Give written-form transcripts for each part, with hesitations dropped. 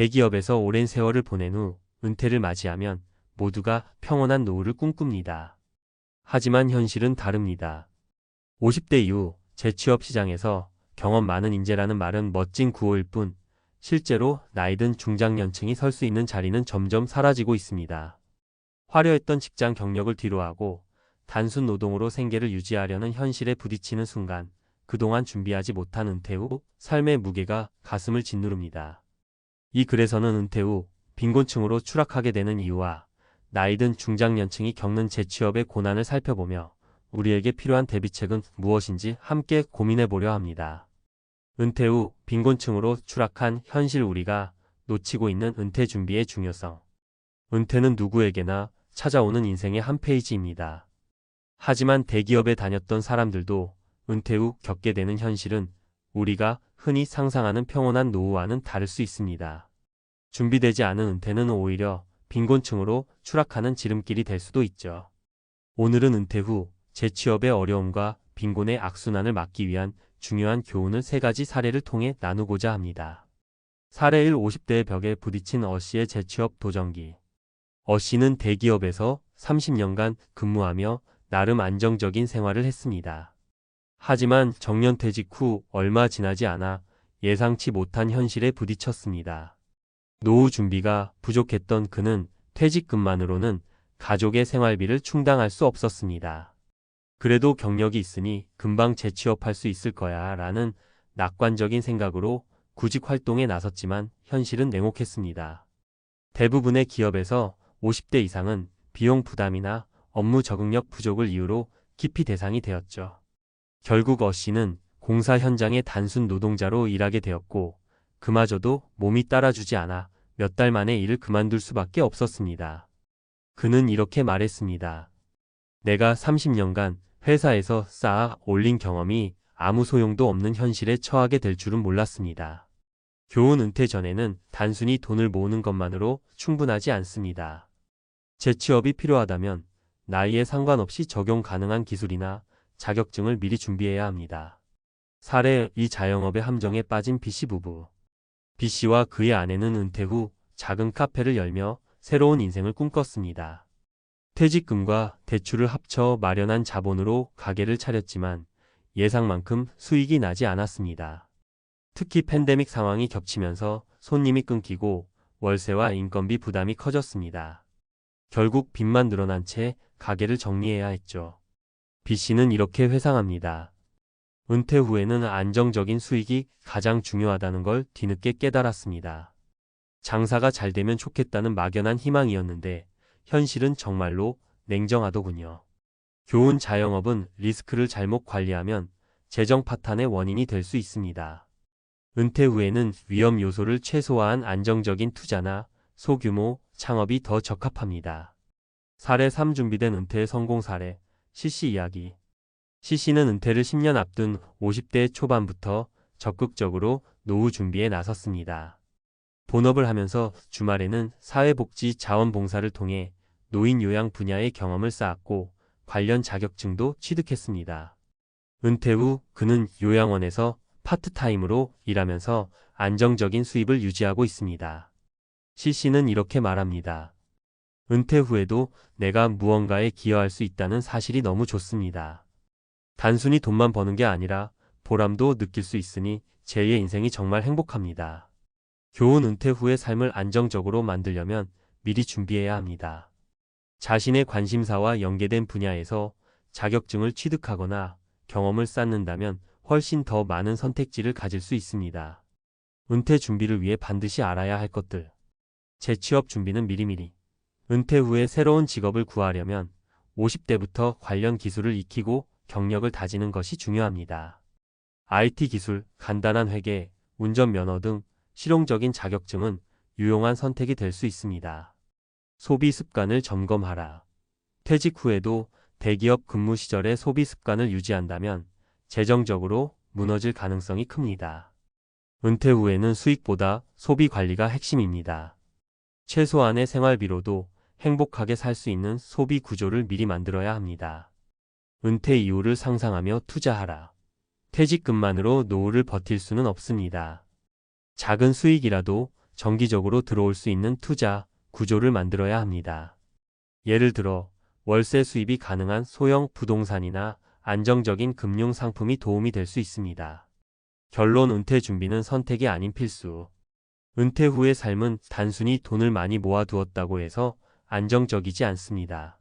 대기업에서 오랜 세월을 보낸 후 은퇴를 맞이하면 모두가 평온한 노후를 꿈꿉니다. 하지만 현실은 다릅니다. 50대 이후 재취업 시장에서 경험 많은 인재라는 말은 멋진 구호일 뿐 실제로 나이든 중장년층이 설 수 있는 자리는 점점 사라지고 있습니다. 화려했던 직장 경력을 뒤로하고 단순 노동으로 생계를 유지하려는 현실에 부딪히는 순간 그동안 준비하지 못한 은퇴 후 삶의 무게가 가슴을 짓누릅니다. 이 글에서는 은퇴 후 빈곤층으로 추락하게 되는 이유와 나이든 중장년층이 겪는 재취업의 고난을 살펴보며 우리에게 필요한 대비책은 무엇인지 함께 고민해보려 합니다. 은퇴 후 빈곤층으로 추락한 현실 우리가 놓치고 있는 은퇴 준비의 중요성. 은퇴는 누구에게나 찾아오는 인생의 한 페이지입니다. 하지만 대기업에 다녔던 사람들도 은퇴 후 겪게 되는 현실은 우리가 흔히 상상하는 평온한 노후와는 다를 수 있습니다. 준비되지 않은 은퇴는 오히려 빈곤층으로 추락하는 지름길이 될 수도 있죠. 오늘은 은퇴 후 재취업의 어려움과 빈곤의 악순환을 막기 위한 중요한 교훈을 3가지 사례를 통해 나누고자 합니다. 사례 1. 50대의 벽에 부딪힌 어씨의 재취업 도전기. 어씨는 대기업에서 30년간 근무하며 나름 안정적인 생활을 했습니다. 하지만 정년퇴직 후 얼마 지나지 않아 예상치 못한 현실에 부딪혔습니다. 노후 준비가 부족했던 그는 퇴직금만으로는 가족의 생활비를 충당할 수 없었습니다. 그래도 경력이 있으니 금방 재취업할 수 있을 거야 라는 낙관적인 생각으로 구직 활동에 나섰지만 현실은 냉혹했습니다. 대부분의 기업에서 50대 이상은 비용 부담이나 업무 적응력 부족을 이유로 기피 대상이 되었죠. 결국 어씨는 공사 현장의 단순 노동자로 일하게 되었고 그마저도 몸이 따라주지 않아 몇 달 만에 일을 그만둘 수밖에 없었습니다. 그는 이렇게 말했습니다. 내가 30년간 회사에서 쌓아 올린 경험이 아무 소용도 없는 현실에 처하게 될 줄은 몰랐습니다. 교훈 은퇴 전에는 단순히 돈을 모으는 것만으로 충분하지 않습니다. 재취업이 필요하다면 나이에 상관없이 적용 가능한 기술이나 자격증을 미리 준비해야 합니다. 사례 2. 자영업의 함정에 빠진 B씨 부부. B씨와 그의 아내는 은퇴 후 작은 카페를 열며 새로운 인생을 꿈꿨습니다. 퇴직금과 대출을 합쳐 마련한 자본으로 가게를 차렸지만 예상만큼 수익이 나지 않았습니다. 특히 팬데믹 상황이 겹치면서 손님이 끊기고 월세와 인건비 부담이 커졌습니다. 결국 빚만 늘어난 채 가게를 정리해야 했죠. B씨는 이렇게 회상합니다. 은퇴 후에는 안정적인 수익이 가장 중요하다는 걸 뒤늦게 깨달았습니다. 장사가 잘 되면 좋겠다는 막연한 희망이었는데 현실은 정말로 냉정하더군요. 교훈 자영업은 리스크를 잘못 관리하면 재정 파탄의 원인이 될 수 있습니다. 은퇴 후에는 위험 요소를 최소화한 안정적인 투자나 소규모 창업이 더 적합합니다. 사례 3. 준비된 은퇴의 성공 사례. C씨 이야기. C씨는 은퇴를 10년 앞둔 50대 초반부터 적극적으로 노후 준비에 나섰습니다. 본업을 하면서 주말에는 사회복지 자원봉사를 통해 노인 요양 분야의 경험을 쌓았고 관련 자격증도 취득했습니다. 은퇴 후 그는 요양원에서 파트타임으로 일하면서 안정적인 수입을 유지하고 있습니다. C씨는 이렇게 말합니다. 은퇴 후에도 내가 무언가에 기여할 수 있다는 사실이 너무 좋습니다. 단순히 돈만 버는 게 아니라 보람도 느낄 수 있으니 제2의 인생이 정말 행복합니다. 교훈 은퇴 후의 삶을 안정적으로 만들려면 미리 준비해야 합니다. 자신의 관심사와 연계된 분야에서 자격증을 취득하거나 경험을 쌓는다면 훨씬 더 많은 선택지를 가질 수 있습니다. 은퇴 준비를 위해 반드시 알아야 할 것들. 재취업 준비는 미리미리. 은퇴 후에 새로운 직업을 구하려면 50대부터 관련 기술을 익히고 경력을 다지는 것이 중요합니다. IT 기술, 간단한 회계, 운전면허 등 실용적인 자격증은 유용한 선택이 될 수 있습니다. 소비 습관을 점검하라. 퇴직 후에도 대기업 근무 시절의 소비 습관을 유지한다면 재정적으로 무너질 가능성이 큽니다. 은퇴 후에는 수익보다 소비 관리가 핵심입니다. 최소한의 생활비로도 행복하게 살 수 있는 소비 구조를 미리 만들어야 합니다. 은퇴 이후를 상상하며 투자하라. 퇴직금만으로 노후를 버틸 수는 없습니다. 작은 수익이라도 정기적으로 들어올 수 있는 투자 구조를 만들어야 합니다. 예를 들어 월세 수입이 가능한 소형 부동산이나 안정적인 금융 상품이 도움이 될 수 있습니다. 결론 은퇴 준비는 선택이 아닌 필수. 은퇴 후의 삶은 단순히 돈을 많이 모아두었다고 해서 안정적이지 않습니다.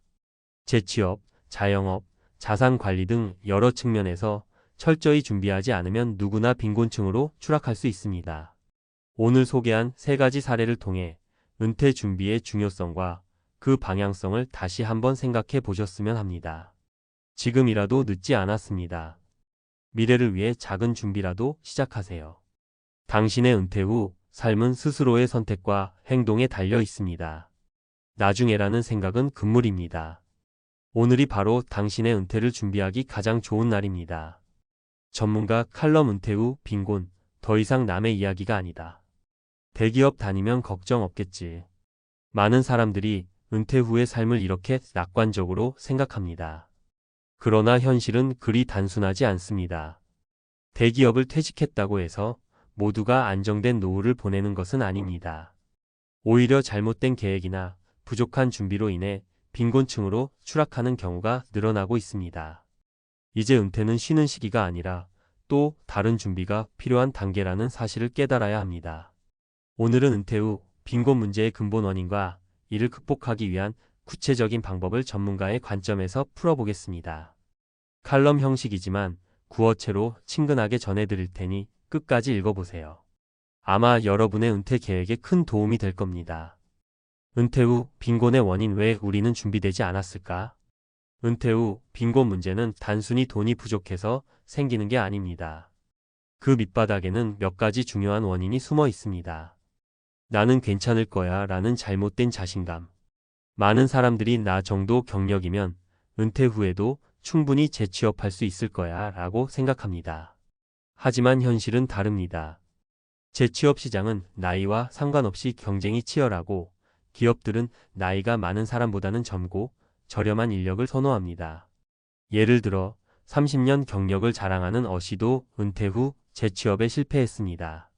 재취업, 자영업, 자산 관리 등 여러 측면에서 철저히 준비하지 않으면 누구나 빈곤층으로 추락할 수 있습니다. 오늘 소개한 3가지 사례를 통해 은퇴 준비의 중요성과 그 방향성을 다시 한번 생각해 보셨으면 합니다. 지금이라도 늦지 않았습니다. 미래를 위해 작은 준비라도 시작하세요. 당신의 은퇴 후 삶은 스스로의 선택과 행동에 달려 있습니다. 나중에라는 생각은 금물입니다. 오늘이 바로 당신의 은퇴를 준비하기 가장 좋은 날입니다. 전문가 칼럼 은퇴 후 빈곤, 더 이상 남의 이야기가 아니다. 대기업 다니면 걱정 없겠지. 많은 사람들이 은퇴 후의 삶을 이렇게 낙관적으로 생각합니다. 그러나 현실은 그리 단순하지 않습니다. 대기업을 퇴직했다고 해서 모두가 안정된 노후를 보내는 것은 아닙니다. 오히려 잘못된 계획이나 부족한 준비로 인해 빈곤층으로 추락하는 경우가 늘어나고 있습니다. 이제 은퇴는 쉬는 시기가 아니라 또 다른 준비가 필요한 단계라는 사실을 깨달아야 합니다. 오늘은 은퇴 후 빈곤 문제의 근본 원인과 이를 극복하기 위한 구체적인 방법을 전문가의 관점에서 풀어보겠습니다. 칼럼 형식이지만 구어체로 친근하게 전해드릴 테니 끝까지 읽어보세요. 아마 여러분의 은퇴 계획에 큰 도움이 될 겁니다. 은퇴 후 빈곤의 원인 왜 우리는 준비되지 않았을까? 은퇴 후 빈곤 문제는 단순히 돈이 부족해서 생기는 게 아닙니다. 그 밑바닥에는 몇 가지 중요한 원인이 숨어 있습니다. 나는 괜찮을 거야 라는 잘못된 자신감. 많은 사람들이 나 정도 경력이면 은퇴 후에도 충분히 재취업할 수 있을 거야 라고 생각합니다. 하지만 현실은 다릅니다. 재취업 시장은 나이와 상관없이 경쟁이 치열하고 기업들은 나이가 많은 사람보다는 젊고 저렴한 인력을 선호합니다. 예를 들어 30년 경력을 자랑하는 어시도 은퇴 후 재취업에 실패했습니다.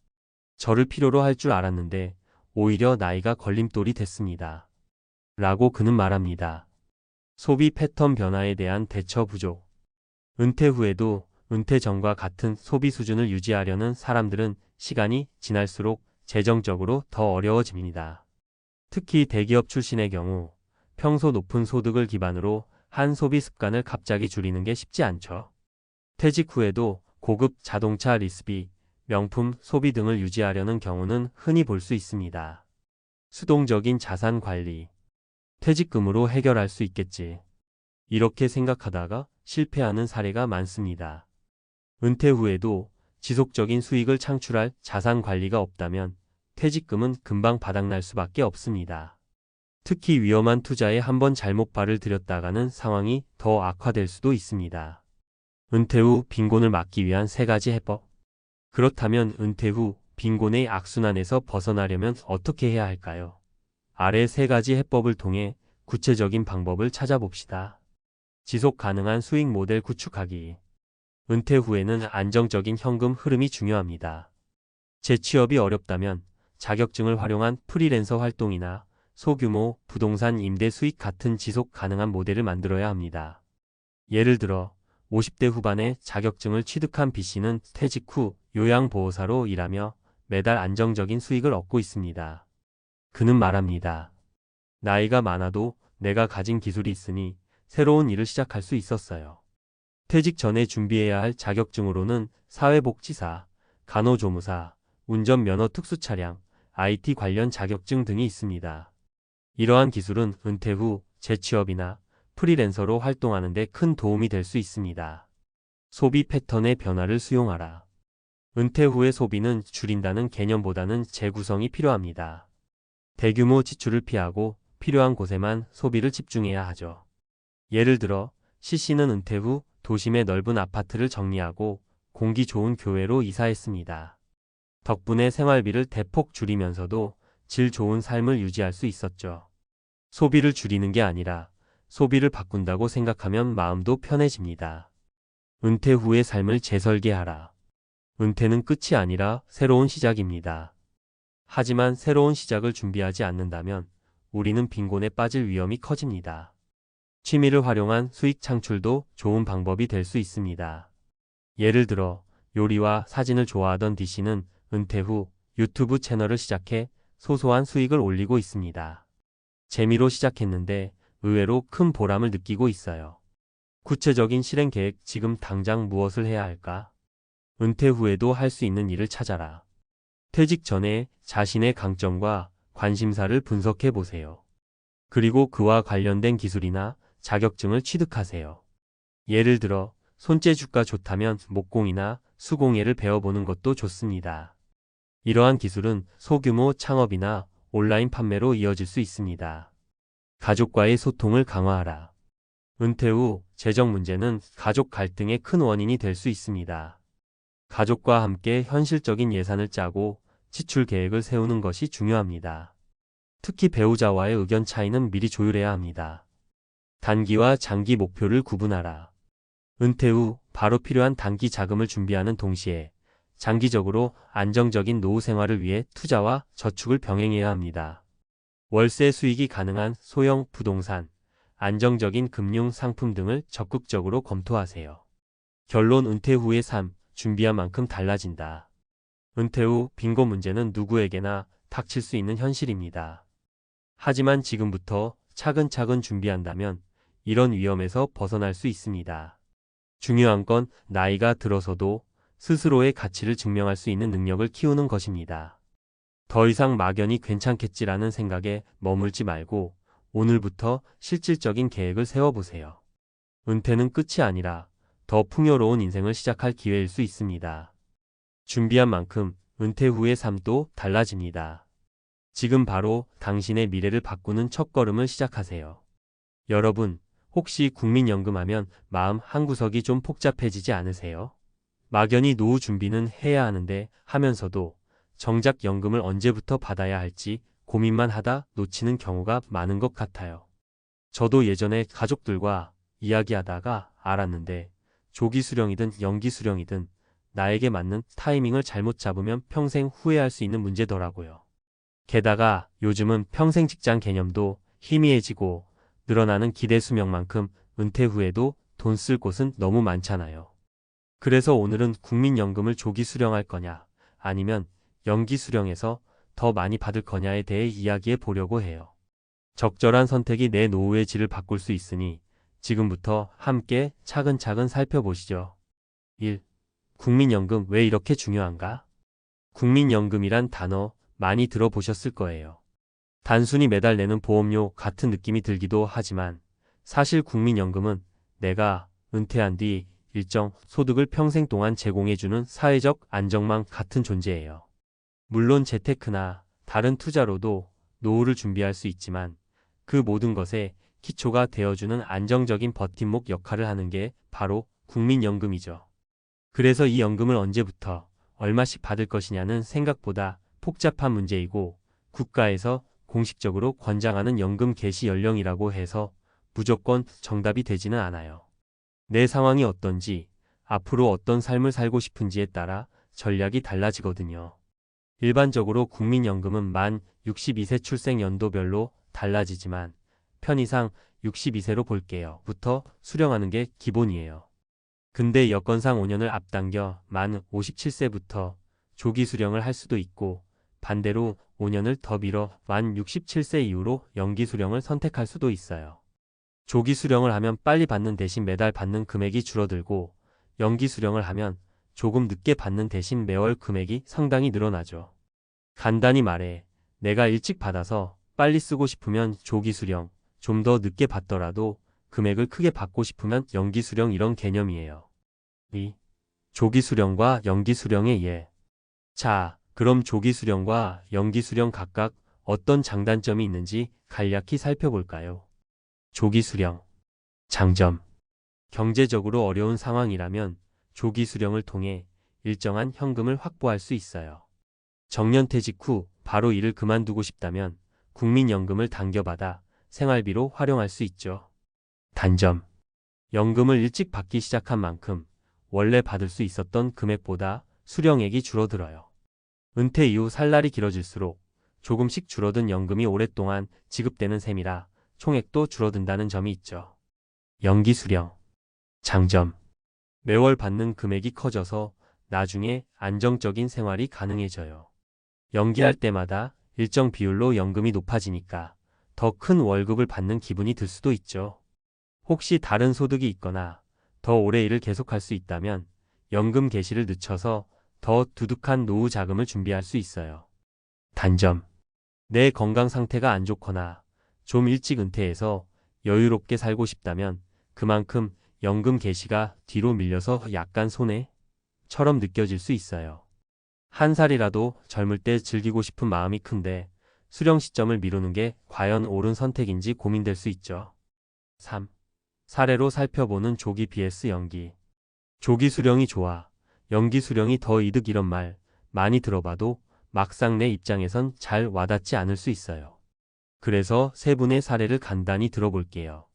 저를 필요로 할 줄 알았는데 오히려 나이가 걸림돌이 됐습니다. 라고 그는 말합니다. 소비 패턴 변화에 대한 대처 부족. 은퇴 후에도 은퇴 전과 같은 소비 수준을 유지하려는 사람들은 시간이 지날수록 재정적으로 더 어려워집니다. 특히 대기업 출신의 경우 평소 높은 소득을 기반으로 한 소비 습관을 갑자기 줄이는 게 쉽지 않죠. 퇴직 후에도 고급 자동차 리스비, 명품 소비 등을 유지하려는 경우는 흔히 볼 수 있습니다. 수동적인 자산 관리. 퇴직금으로 해결할 수 있겠지. 이렇게 생각하다가 실패하는 사례가 많습니다. 은퇴 후에도 지속적인 수익을 창출할 자산 관리가 없다면 퇴직금은 금방 바닥날 수밖에 없습니다. 특히 위험한 투자에 한번 잘못 발을 들였다가는 상황이 더 악화될 수도 있습니다. 은퇴 후 빈곤을 막기 위한 3가지 해법. 그렇다면 은퇴 후 빈곤의 악순환에서 벗어나려면 어떻게 해야 할까요? 아래 3가지 해법을 통해 구체적인 방법을 찾아봅시다. 지속 가능한 수익 모델 구축하기. 은퇴 후에는 안정적인 현금 흐름이 중요합니다. 재취업이 어렵다면 자격증을 활용한 프리랜서 활동이나 소규모 부동산 임대 수익 같은 지속 가능한 모델을 만들어야 합니다. 예를 들어 50대 후반에 자격증을 취득한 B씨는 퇴직 후 요양보호사로 일하며 매달 안정적인 수익을 얻고 있습니다. 그는 말합니다. 나이가 많아도 내가 가진 기술이 있으니 새로운 일을 시작할 수 있었어요. 퇴직 전에 준비해야 할 자격증으로는 사회복지사, 간호조무사, 운전면허 특수차량, IT 관련 자격증 등이 있습니다. 이러한 기술은 은퇴 후 재취업이나 프리랜서로 활동하는 데 큰 도움이 될 수 있습니다. 소비 패턴의 변화를 수용하라. 은퇴 후의 소비는 줄인다는 개념보다는 재구성이 필요합니다. 대규모 지출을 피하고 필요한 곳에만 소비를 집중해야 하죠. 예를 들어 C씨는 은퇴 후 도심의 넓은 아파트를 정리하고 공기 좋은 교외로 이사했습니다. 덕분에 생활비를 대폭 줄이면서도 질 좋은 삶을 유지할 수 있었죠. 소비를 줄이는 게 아니라 소비를 바꾼다고 생각하면 마음도 편해집니다. 은퇴 후의 삶을 재설계하라. 은퇴는 끝이 아니라 새로운 시작입니다. 하지만 새로운 시작을 준비하지 않는다면 우리는 빈곤에 빠질 위험이 커집니다. 취미를 활용한 수익 창출도 좋은 방법이 될 수 있습니다. 예를 들어 요리와 사진을 좋아하던 D씨는 은퇴 후 유튜브 채널을 시작해 소소한 수익을 올리고 있습니다. 재미로 시작했는데 의외로 큰 보람을 느끼고 있어요. 구체적인 실행 계획. 지금 당장 무엇을 해야 할까? 은퇴 후에도 할 수 있는 일을 찾아라. 퇴직 전에 자신의 강점과 관심사를 분석해 보세요. 그리고 그와 관련된 기술이나 자격증을 취득하세요. 예를 들어 손재주가 좋다면 목공이나 수공예를 배워보는 것도 좋습니다. 이러한 기술은 소규모 창업이나 온라인 판매로 이어질 수 있습니다. 가족과의 소통을 강화하라. 은퇴 후 재정 문제는 가족 갈등의 큰 원인이 될 수 있습니다. 가족과 함께 현실적인 예산을 짜고 지출 계획을 세우는 것이 중요합니다. 특히 배우자와의 의견 차이는 미리 조율해야 합니다. 단기와 장기 목표를 구분하라. 은퇴 후 바로 필요한 단기 자금을 준비하는 동시에 장기적으로 안정적인 노후 생활을 위해 투자와 저축을 병행해야 합니다. 월세 수익이 가능한 소형 부동산, 안정적인 금융 상품 등을 적극적으로 검토하세요. 결론. 은퇴 후의 삶, 준비한 만큼 달라진다. 은퇴 후 빈곤 문제는 누구에게나 닥칠 수 있는 현실입니다. 하지만 지금부터 차근차근 준비한다면 이런 위험에서 벗어날 수 있습니다. 중요한 건 나이가 들어서도 스스로의 가치를 증명할 수 있는 능력을 키우는 것입니다. 더 이상 막연히 괜찮겠지라는 생각에 머물지 말고 오늘부터 실질적인 계획을 세워보세요. 은퇴는 끝이 아니라 더 풍요로운 인생을 시작할 기회일 수 있습니다. 준비한 만큼 은퇴 후의 삶도 달라집니다. 지금 바로 당신의 미래를 바꾸는 첫걸음을 시작하세요. 여러분, 혹시 국민연금 하면 마음 한구석이 좀 복잡해지지 않으세요? 막연히 노후 준비는 해야 하는데 하면서도 정작 연금을 언제부터 받아야 할지 고민만 하다 놓치는 경우가 많은 것 같아요. 저도 예전에 가족들과 이야기하다가 알았는데 조기 수령이든 연기 수령이든 나에게 맞는 타이밍을 잘못 잡으면 평생 후회할 수 있는 문제더라고요. 게다가 요즘은 평생 직장 개념도 희미해지고 늘어나는 기대 수명만큼 은퇴 후에도 돈 쓸 곳은 너무 많잖아요. 그래서 오늘은 국민연금을 조기 수령할 거냐 아니면 연기 수령해서 더 많이 받을 거냐에 대해 이야기해 보려고 해요. 적절한 선택이 내 노후의 질을 바꿀 수 있으니 지금부터 함께 차근차근 살펴보시죠. 1. 국민연금 왜 이렇게 중요한가? 국민연금이란 단어 많이 들어보셨을 거예요. 단순히 매달 내는 보험료 같은 느낌이 들기도 하지만 사실 국민연금은 내가 은퇴한 뒤 일정 소득을 평생 동안 제공해주는 사회적 안정망 같은 존재예요. 물론 재테크나 다른 투자로도 노후를 준비할 수 있지만 그 모든 것에 기초가 되어주는 안정적인 버팀목 역할을 하는 게 바로 국민연금이죠. 그래서 이 연금을 언제부터 얼마씩 받을 것이냐는 생각보다 복잡한 문제이고 국가에서 공식적으로 권장하는 연금 개시 연령이라고 해서 무조건 정답이 되지는 않아요. 내 상황이 어떤지, 앞으로 어떤 삶을 살고 싶은지에 따라 전략이 달라지거든요. 일반적으로 국민연금은 만 62세 출생 연도별로 달라지지만 편의상 62세로 볼게요. 부터 수령하는 게 기본이에요. 근데 여건상 5년을 앞당겨 만 57세부터 조기 수령을 할 수도 있고 반대로 5년을 더 미뤄 만 67세 이후로 연기 수령을 선택할 수도 있어요. 조기 수령을 하면 빨리 받는 대신 매달 받는 금액이 줄어들고 연기 수령을 하면 조금 늦게 받는 대신 매월 금액이 상당히 늘어나죠. 간단히 말해 내가 일찍 받아서 빨리 쓰고 싶으면 조기 수령, 좀 더 늦게 받더라도 금액을 크게 받고 싶으면 연기 수령 이런 개념이에요. 2. 조기 수령과 연기 수령의 예. 자, 그럼 조기 수령과 연기 수령 각각 어떤 장단점이 있는지 간략히 살펴볼까요? 조기 수령. 장점. 경제적으로 어려운 상황이라면 조기 수령을 통해 일정한 현금을 확보할 수 있어요. 정년퇴직 후 바로 일을 그만두고 싶다면 국민연금을 당겨받아 생활비로 활용할 수 있죠. 단점. 연금을 일찍 받기 시작한 만큼 원래 받을 수 있었던 금액보다 수령액이 줄어들어요. 은퇴 이후 살 날이 길어질수록 조금씩 줄어든 연금이 오랫동안 지급되는 셈이라 총액도 줄어든다는 점이 있죠. 연기 수령. 장점. 매월 받는 금액이 커져서 나중에 안정적인 생활이 가능해져요. 연기할 때마다 일정 비율로 연금이 높아지니까 더 큰 월급을 받는 기분이 들 수도 있죠. 혹시 다른 소득이 있거나 더 오래 일을 계속할 수 있다면 연금 개시를 늦춰서 더 두둑한 노후 자금을 준비할 수 있어요. 단점. 내 건강 상태가 안 좋거나 좀 일찍 은퇴해서 여유롭게 살고 싶다면 그만큼 연금 개시가 뒤로 밀려서 약간 손해처럼 느껴질 수 있어요. 한 살이라도 젊을 때 즐기고 싶은 마음이 큰데 수령 시점을 미루는 게 과연 옳은 선택인지 고민될 수 있죠. 3. 사례로 살펴보는 조기 vs 연기. 조기 수령이 좋아, 연기 수령이 더 이득 이런 말 많이 들어봐도 막상 내 입장에선 잘 와닿지 않을 수 있어요. 그래서 세 분의 사례를 간단히 들어볼게요.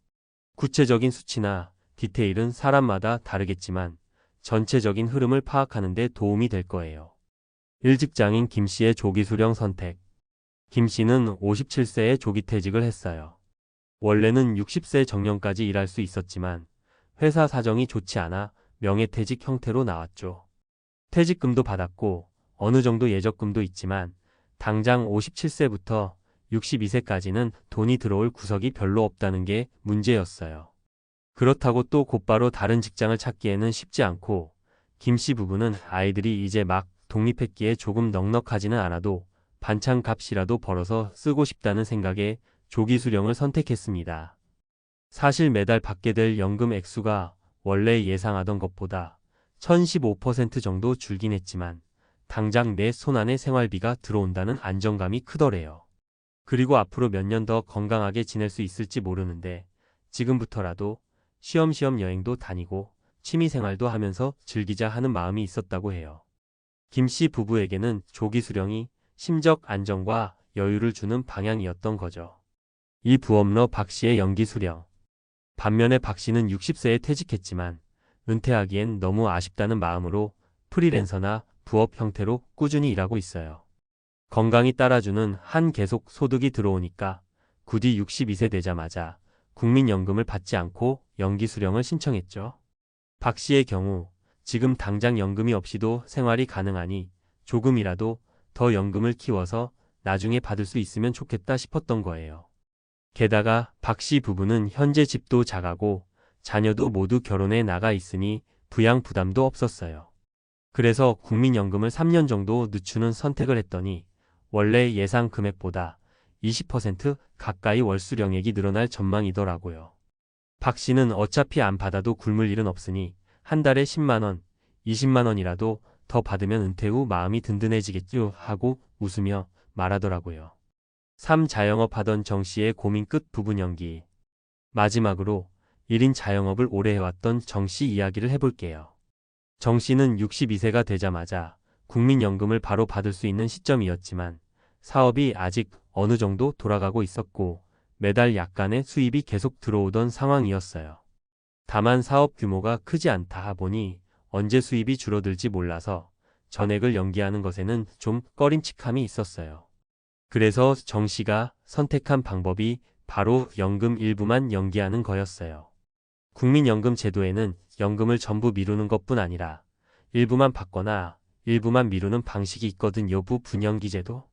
구체적인 수치나 디테일은 사람마다 다르겠지만 전체적인 흐름을 파악하는 데 도움이 될 거예요. 일직장인 김 씨의 조기 수령 선택. 김 씨는 57세에 조기 퇴직을 했어요. 원래는 60세 정년까지 일할 수 있었지만 회사 사정이 좋지 않아 명예퇴직 형태로 나왔죠. 퇴직금도 받았고 어느 정도 예적금도 있지만 당장 57세부터 62세까지는 돈이 들어올 구석이 별로 없다는 게 문제였어요. 그렇다고 또 곧바로 다른 직장을 찾기에는 쉽지 않고 김 씨 부부는 아이들이 이제 막 독립했기에 조금 넉넉하지는 않아도 반찬 값이라도 벌어서 쓰고 싶다는 생각에 조기 수령을 선택했습니다. 사실 매달 받게 될 연금 액수가 원래 예상하던 것보다 1015% 정도 줄긴 했지만 당장 내 손안에 생활비가 들어온다는 안정감이 크더래요. 그리고 앞으로 몇 년 더 건강하게 지낼 수 있을지 모르는데 지금부터라도 쉬엄쉬엄 여행도 다니고 취미생활도 하면서 즐기자 하는 마음이 있었다고 해요. 김 씨 부부에게는 조기 수령이 심적 안정과 여유를 주는 방향이었던 거죠. 이 부업러 박 씨의 연기 수령. 반면에 박 씨는 60세에 퇴직했지만 은퇴하기엔 너무 아쉽다는 마음으로 프리랜서나 부업 형태로 꾸준히 일하고 있어요. 건강이 따라주는 한 계속 소득이 들어오니까 부디 62세 되자마자 국민연금을 받지 않고 연기 수령을 신청했죠. 박 씨의 경우 지금 당장 연금이 없이도 생활이 가능하니 조금이라도 더 연금을 키워서 나중에 받을 수 있으면 좋겠다 싶었던 거예요. 게다가 박 씨 부부는 현재 집도 작아고 자녀도 모두 결혼해 나가 있으니 부양 부담도 없었어요. 그래서 국민연금을 3년 정도 늦추는 선택을 했더니 원래 예상 금액보다 20% 가까이 월수령액이 늘어날 전망이더라고요. 박 씨는 어차피 안 받아도 굶을 일은 없으니 한 달에 10만 원, 20만 원이라도 더 받으면 은퇴 후 마음이 든든해지겠죠 하고 웃으며 말하더라고요. 3. 자영업 하던 정 씨의 고민 끝 부분 연기. 마지막으로 1인 자영업을 오래 해왔던 정 씨 이야기를 해볼게요. 정 씨는 62세가 되자마자 국민연금을 바로 받을 수 있는 시점이었지만 사업이 아직 어느 정도 돌아가고 있었고 매달 약간의 수입이 계속 들어오던 상황이었어요. 다만 사업 규모가 크지 않다 보니 언제 수입이 줄어들지 몰라서 전액을 연기하는 것에는 좀 꺼림칙함이 있었어요. 그래서 정 씨가 선택한 방법이 바로 연금 일부만 연기하는 거였어요. 국민연금 제도에는 연금을 전부 미루는 것뿐 아니라 일부만 받거나 일부만 미루는 방식이 있거든. 여부 분연기 제도.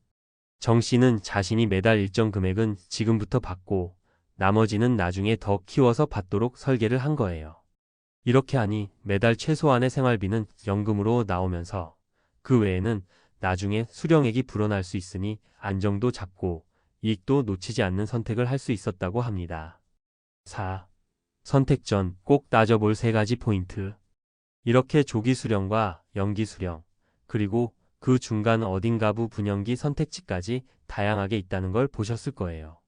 정 씨는 자신이 매달 일정 금액은 지금부터 받고 나머지는 나중에 더 키워서 받도록 설계를 한 거예요. 이렇게 하니 매달 최소한의 생활비는 연금으로 나오면서 그 외에는 나중에 수령액이 불어날 수 있으니 안정도 잡고 이익도 놓치지 않는 선택을 할 수 있었다고 합니다. 4. 선택 전 꼭 따져볼 3가지 포인트. 이렇게 조기 수령과 연기 수령, 그리고 그 중간 어딘가부 분연기 선택지까지 다양하게 있다는 걸 보셨을 거예요.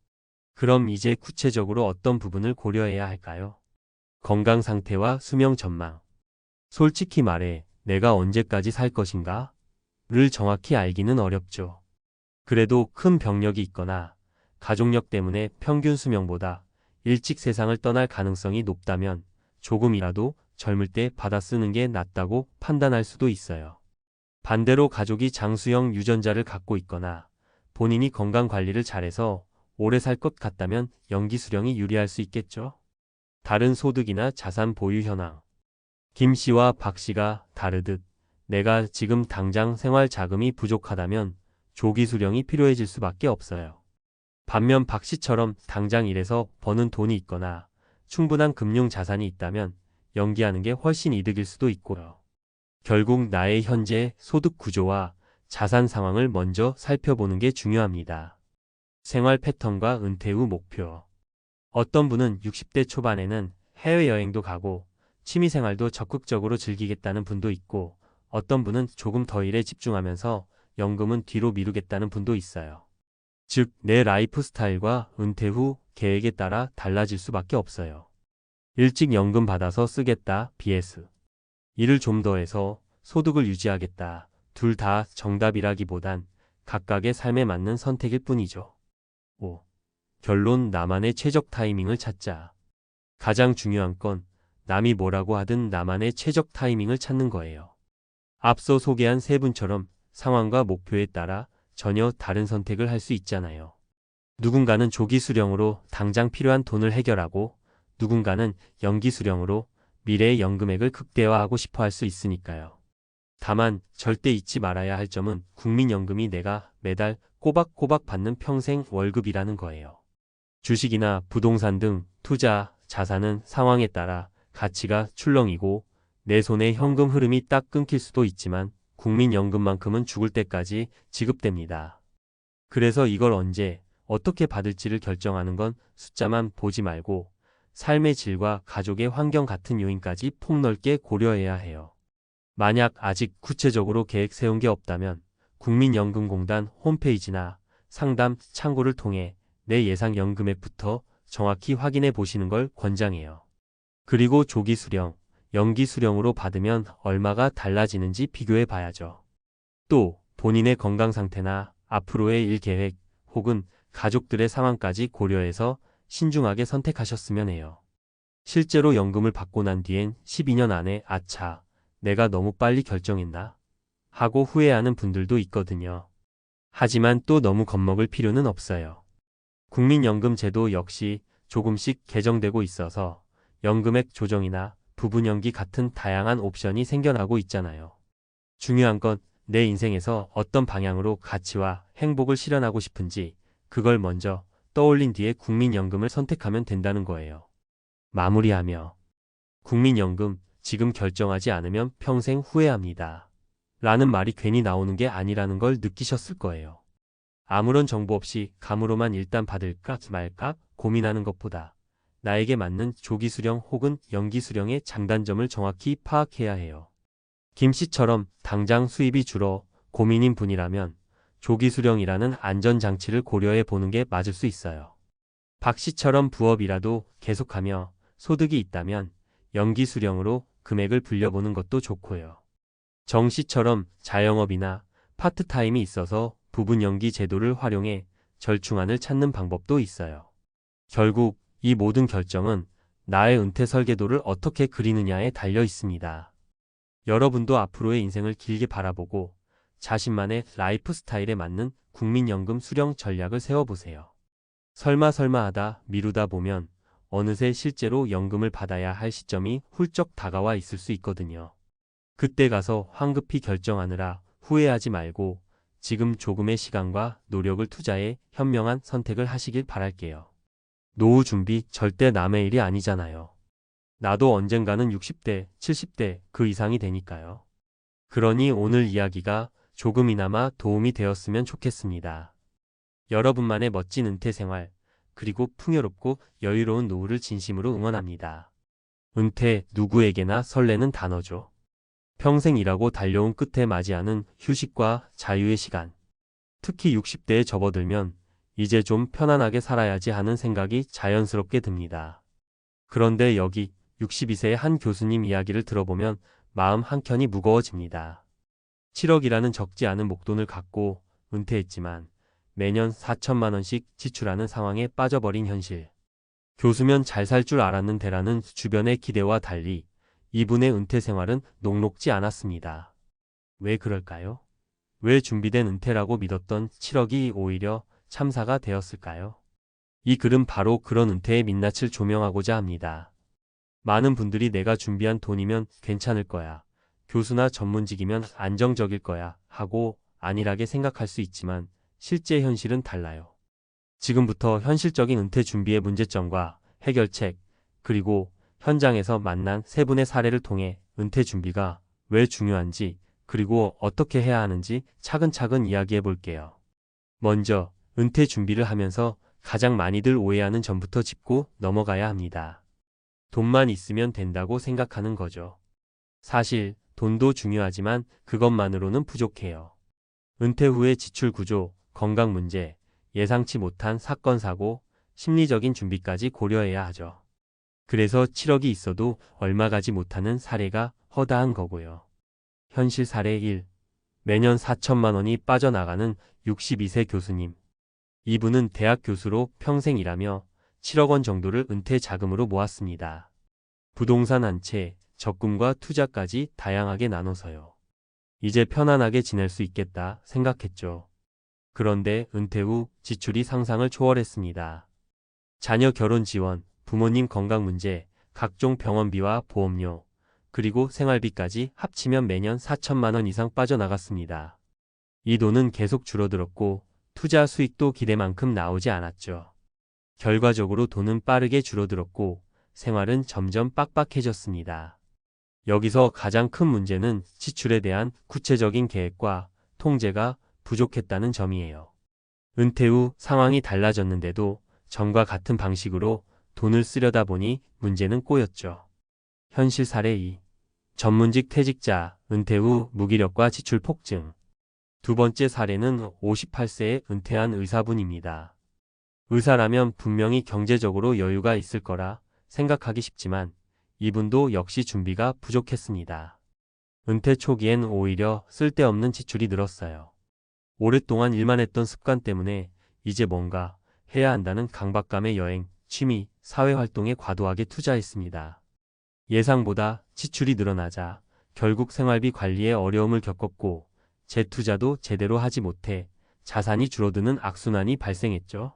그럼 이제 구체적으로 어떤 부분을 고려해야 할까요? 건강 상태와 수명 전망. 솔직히 말해 내가 언제까지 살 것인가? 를 정확히 알기는 어렵죠. 그래도 큰 병력이 있거나 가족력 때문에 평균 수명보다 일찍 세상을 떠날 가능성이 높다면 조금이라도 젊을 때 받아 쓰는 게 낫다고 판단할 수도 있어요. 반대로 가족이 장수형 유전자를 갖고 있거나 본인이 건강 관리를 잘해서 오래 살 것 같다면 연기 수령이 유리할 수 있겠죠. 다른 소득이나 자산 보유 현황. 김 씨와 박 씨가 다르듯 내가 지금 당장 생활 자금이 부족하다면 조기 수령이 필요해질 수밖에 없어요. 반면 박 씨처럼 당장 일해서 버는 돈이 있거나 충분한 금융 자산이 있다면 연기하는 게 훨씬 이득일 수도 있고요. 결국 나의 현재 소득 구조와 자산 상황을 먼저 살펴보는 게 중요합니다. 생활 패턴과 은퇴 후 목표. 어떤 분은 60대 초반에는 해외여행도 가고 취미생활도 적극적으로 즐기겠다는 분도 있고, 어떤 분은 조금 더 일에 집중하면서 연금은 뒤로 미루겠다는 분도 있어요. 즉, 내 라이프 스타일과 은퇴 후 계획에 따라 달라질 수밖에 없어요. 일찍 연금 받아서 쓰겠다, vs 일을 좀 더 해서 소득을 유지하겠다. 둘 다 정답이라기보단 각각의 삶에 맞는 선택일 뿐이죠. 5. 결론. 나만의 최적 타이밍을 찾자. 가장 중요한 건 남이 뭐라고 하든 나만의 최적 타이밍을 찾는 거예요. 앞서 소개한 세 분처럼 상황과 목표에 따라 전혀 다른 선택을 할 수 있잖아요. 누군가는 조기 수령으로 당장 필요한 돈을 해결하고, 누군가는 연기 수령으로 미래의 연금액을 극대화하고 싶어 할 수 있으니까요. 다만 절대 잊지 말아야 할 점은 국민연금이 내가 매달 꼬박꼬박 받는 평생 월급이라는 거예요. 주식이나 부동산 등 투자, 자산은 상황에 따라 가치가 출렁이고 내 손에 현금 흐름이 딱 끊길 수도 있지만 국민연금만큼은 죽을 때까지 지급됩니다. 그래서 이걸 언제, 어떻게 받을지를 결정하는 건 숫자만 보지 말고 삶의 질과 가족의 환경 같은 요인까지 폭넓게 고려해야 해요. 만약 아직 구체적으로 계획 세운 게 없다면 국민연금공단 홈페이지나 상담 창구를 통해 내 예상 연금액부터 정확히 확인해 보시는 걸 권장해요. 그리고 조기 수령, 연기 수령으로 받으면 얼마가 달라지는지 비교해 봐야죠. 또 본인의 건강 상태나 앞으로의 일 계획 혹은 가족들의 상황까지 고려해서 신중하게 선택하셨으면 해요. 실제로 연금을 받고 난 뒤엔 12년 안에 아차, 내가 너무 빨리 결정했나? 하고 후회하는 분들도 있거든요. 하지만 또 너무 겁먹을 필요는 없어요. 국민연금 제도 역시 조금씩 개정되고 있어서 연금액 조정이나 부분 연기 같은 다양한 옵션이 생겨나고 있잖아요. 중요한 건 내 인생에서 어떤 방향으로 가치와 행복을 실현하고 싶은지 그걸 먼저 떠올린 뒤에 국민연금을 선택하면 된다는 거예요. 마무리하며 국민연금 지금 결정하지 않으면 평생 후회합니다. 라는 말이 괜히 나오는 게 아니라는 걸 느끼셨을 거예요. 아무런 정보 없이 감으로만 일단 받을까 말까 고민하는 것보다 나에게 맞는 조기 수령 혹은 연기 수령의 장단점을 정확히 파악해야 해요. 김 씨처럼 당장 수입이 줄어 고민인 분이라면 조기 수령이라는 안전장치를 고려해 보는 게 맞을 수 있어요. 박 씨처럼 부업이라도 계속하며 소득이 있다면 연기 수령으로 금액을 불려보는 것도 좋고요. 정 씨처럼 자영업이나 파트타임이 있어서 부분 연기 제도를 활용해 절충안을 찾는 방법도 있어요. 결국 이 모든 결정은 나의 은퇴 설계도를 어떻게 그리느냐에 달려 있습니다. 여러분도 앞으로의 인생을 길게 바라보고 자신만의 라이프 스타일에 맞는 국민연금 수령 전략을 세워보세요. 설마 하다 미루다 보면 어느새 실제로 연금을 받아야 할 시점이 훌쩍 다가와 있을 수 있거든요. 그때 가서 황급히 결정하느라 후회하지 말고 지금 조금의 시간과 노력을 투자해 현명한 선택을 하시길 바랄게요. 노후 준비 절대 남의 일이 아니잖아요. 나도 언젠가는 60대, 70대 그 이상이 되니까요. 그러니 오늘 이야기가 조금이나마 도움이 되었으면 좋겠습니다. 여러분만의 멋진 은퇴 생활, 그리고 풍요롭고 여유로운 노후를 진심으로 응원합니다. 은퇴, 누구에게나 설레는 단어죠. 평생 일하고 달려온 끝에 맞이하는 휴식과 자유의 시간. 특히 60대에 접어들면 이제 좀 편안하게 살아야지 하는 생각이 자연스럽게 듭니다. 그런데 여기 62세의 한 교수님 이야기를 들어보면 마음 한켠이 무거워집니다. 7억이라는 적지 않은 목돈을 갖고 은퇴했지만 매년 4천만 원씩 지출하는 상황에 빠져버린 현실. 교수면 잘 살 줄 알았는데라는 주변의 기대와 달리 이분의 은퇴 생활은 녹록지 않았습니다. 왜 그럴까요? 왜 준비된 은퇴라고 믿었던 7억이 오히려 참사가 되었을까요? 이 글은 바로 그런 은퇴의 민낯을 조명하고자 합니다. 많은 분들이 내가 준비한 돈이면 괜찮을 거야, 교수나 전문직이면 안정적일 거야 하고 안일하게 생각할 수 있지만 실제 현실은 달라요. 지금부터 현실적인 은퇴 준비의 문제점과 해결책, 그리고 현장에서 만난 세 분의 사례를 통해 은퇴 준비가 왜 중요한지, 그리고 어떻게 해야 하는지 차근차근 이야기해 볼게요. 먼저 은퇴 준비를 하면서 가장 많이들 오해하는 점부터 짚고 넘어가야 합니다. 돈만 있으면 된다고 생각하는 거죠. 사실 돈도 중요하지만 그것만으로는 부족해요. 은퇴 후의 지출 구조, 건강 문제, 예상치 못한 사건 사고, 심리적인 준비까지 고려해야 하죠. 그래서 7억이 있어도 얼마 가지 못하는 사례가 허다한 거고요. 현실 사례 1. 매년 4천만 원이 빠져나가는 62세 교수님. 이분은 대학 교수로 평생 일하며 7억 원 정도를 은퇴 자금으로 모았습니다. 부동산 한 채, 적금과 투자까지 다양하게 나눠서요. 이제 편안하게 지낼 수 있겠다 생각했죠. 그런데 은퇴 후 지출이 상상을 초월했습니다. 자녀 결혼 지원, 부모님 건강 문제, 각종 병원비와 보험료, 그리고 생활비까지 합치면 매년 4천만 원 이상 빠져나갔습니다. 이 돈은 계속 줄어들었고 투자 수익도 기대만큼 나오지 않았죠. 결과적으로 돈은 빠르게 줄어들었고 생활은 점점 빡빡해졌습니다. 여기서 가장 큰 문제는 지출에 대한 구체적인 계획과 통제가 부족했다는 점이에요. 은퇴 후 상황이 달라졌는데도 전과 같은 방식으로 돈을 쓰려다 보니 문제는 꼬였죠. 현실 사례 2. 전문직 퇴직자, 은퇴 후 무기력과 지출 폭증. 두 번째 사례는 58세에 은퇴한 의사분입니다. 의사라면 분명히 경제적으로 여유가 있을 거라 생각하기 쉽지만 이분도 역시 준비가 부족했습니다. 은퇴 초기엔 오히려 쓸데없는 지출이 늘었어요. 오랫동안 일만 했던 습관 때문에 이제 뭔가 해야 한다는 강박감에 여행, 취미, 사회활동에 과도하게 투자했습니다. 예상보다 지출이 늘어나자 결국 생활비 관리에 어려움을 겪었고 재투자도 제대로 하지 못해 자산이 줄어드는 악순환이 발생했죠.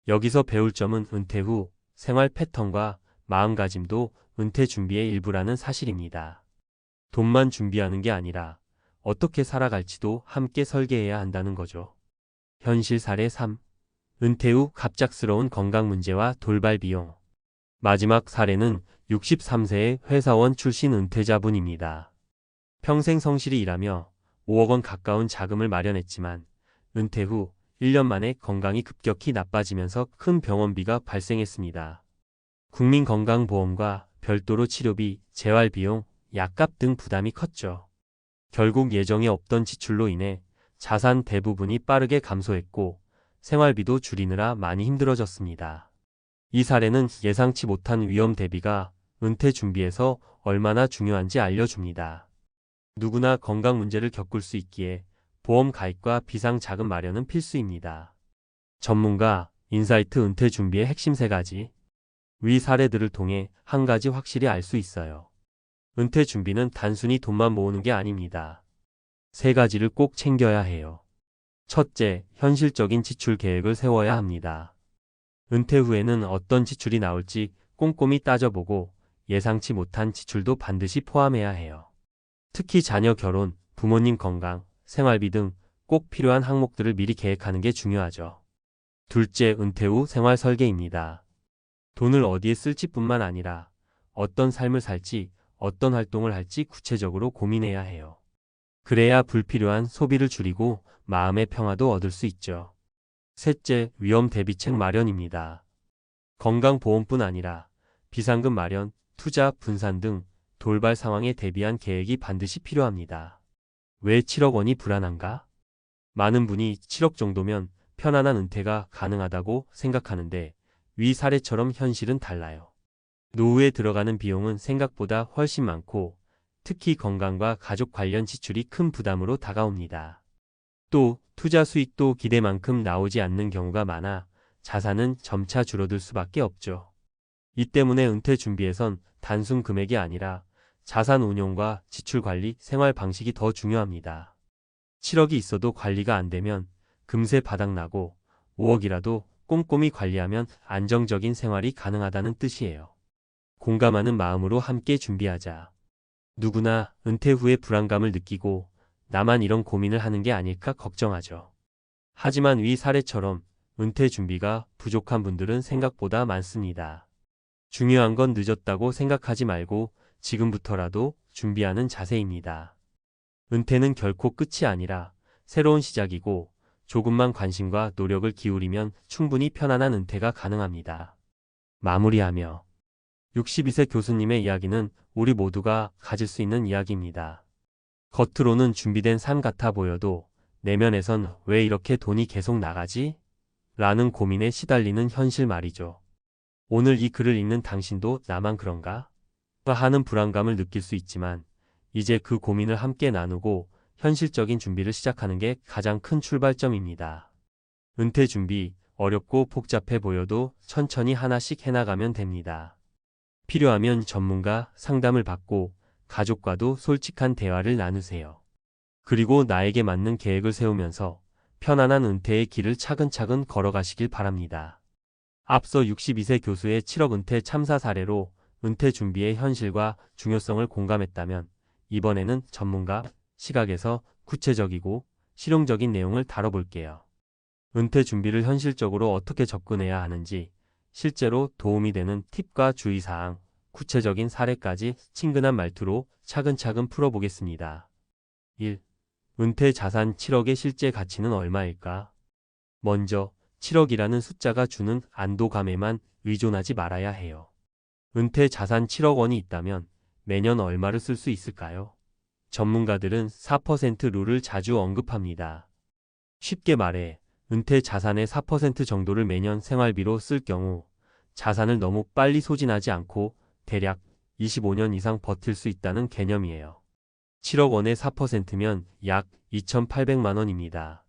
여기서 배울 점은 은퇴 후 생활 패턴과 마음가짐도 은퇴 준비의 일부라는 사실입니다. 돈만 준비하는 게 아니라 어떻게 살아갈지도 함께 설계해야 한다는 거죠. 현실 사례 3. 은퇴 후 갑작스러운 건강 문제와 돌발 비용. 마지막 사례는 63세의 회사원 출신 은퇴자분입니다. 평생 성실히 일하며 5억 원 가까운 자금을 마련했지만 은퇴 후 1년 만에 건강이 급격히 나빠지면서 큰 병원비가 발생했습니다. 국민건강보험과 별도로 치료비, 재활비용, 약값 등 부담이 컸죠. 결국 예정에 없던 지출로 인해 자산 대부분이 빠르게 감소했고 생활비도 줄이느라 많이 힘들어졌습니다. 이 사례는 예상치 못한 위험 대비가 은퇴 준비에서 얼마나 중요한지 알려줍니다. 누구나 건강 문제를 겪을 수 있기에 보험 가입과 비상자금 마련은 필수입니다. 전문가, 인사이트 은퇴 준비의 핵심 3가지. 위 사례들을 통해 한 가지 확실히 알 수 있어요. 은퇴 준비는 단순히 돈만 모으는 게 아닙니다. 3가지를 꼭 챙겨야 해요. 첫째, 현실적인 지출 계획을 세워야 합니다. 은퇴 후에는 어떤 지출이 나올지 꼼꼼히 따져보고 예상치 못한 지출도 반드시 포함해야 해요. 특히 자녀 결혼, 부모님 건강, 생활비 등 꼭 필요한 항목들을 미리 계획하는 게 중요하죠. 둘째, 은퇴 후 생활 설계입니다. 돈을 어디에 쓸지뿐만 아니라 어떤 삶을 살지, 어떤 활동을 할지 구체적으로 고민해야 해요. 그래야 불필요한 소비를 줄이고 마음의 평화도 얻을 수 있죠. 셋째, 위험 대비책 마련입니다. 건강보험뿐 아니라 비상금 마련, 투자, 분산 등 돌발 상황에 대비한 계획이 반드시 필요합니다. 왜 7억 원이 불안한가? 많은 분이 7억 정도면 편안한 은퇴가 가능하다고 생각하는데 위 사례처럼 현실은 달라요. 노후에 들어가는 비용은 생각보다 훨씬 많고 특히 건강과 가족 관련 지출이 큰 부담으로 다가옵니다. 또 투자 수익도 기대만큼 나오지 않는 경우가 많아 자산은 점차 줄어들 수밖에 없죠. 이 때문에 은퇴 준비에선 단순 금액이 아니라 자산 운용과 지출 관리, 생활 방식이 더 중요합니다. 7억이 있어도 관리가 안 되면 금세 바닥나고 5억이라도 꼼꼼히 관리하면 안정적인 생활이 가능하다는 뜻이에요. 공감하는 마음으로 함께 준비하자. 누구나 은퇴 후에 불안감을 느끼고 나만 이런 고민을 하는 게 아닐까 걱정하죠. 하지만 위 사례처럼 은퇴 준비가 부족한 분들은 생각보다 많습니다. 중요한 건 늦었다고 생각하지 말고 지금부터라도 준비하는 자세입니다. 은퇴는 결코 끝이 아니라 새로운 시작이고 조금만 관심과 노력을 기울이면 충분히 편안한 은퇴가 가능합니다. 마무리하며 62세 교수님의 이야기는 우리 모두가 가질 수 있는 이야기입니다. 겉으로는 준비된 삶 같아 보여도 내면에선 왜 이렇게 돈이 계속 나가지? 라는 고민에 시달리는 현실 말이죠. 오늘 이 글을 읽는 당신도 나만 그런가? 하는 불안감을 느낄 수 있지만 이제 그 고민을 함께 나누고 현실적인 준비를 시작하는 게 가장 큰 출발점입니다. 은퇴 준비, 어렵고 복잡해 보여도 천천히 하나씩 해나가면 됩니다. 필요하면 전문가 상담을 받고 가족과도 솔직한 대화를 나누세요. 그리고 나에게 맞는 계획을 세우면서 편안한 은퇴의 길을 차근차근 걸어가시길 바랍니다. 앞서 62세 교수의 7억 은퇴 참사 사례로 은퇴 준비의 현실과 중요성을 공감했다면 이번에는 전문가 시각에서 구체적이고 실용적인 내용을 다뤄볼게요. 은퇴 준비를 현실적으로 어떻게 접근해야 하는지, 실제로 도움이 되는 팁과 주의사항, 구체적인 사례까지 친근한 말투로 차근차근 풀어보겠습니다. 1. 은퇴 자산 7억의 실제 가치는 얼마일까? 먼저 7억이라는 숫자가 주는 안도감에만 의존하지 말아야 해요. 은퇴 자산 7억 원이 있다면 매년 얼마를 쓸 수 있을까요? 전문가들은 4% 룰을 자주 언급합니다. 쉽게 말해 은퇴 자산의 4% 정도를 매년 생활비로 쓸 경우 자산을 너무 빨리 소진하지 않고 대략 25년 이상 버틸 수 있다는 개념이에요. 7억 원의 4%면 약 2,800만 원입니다.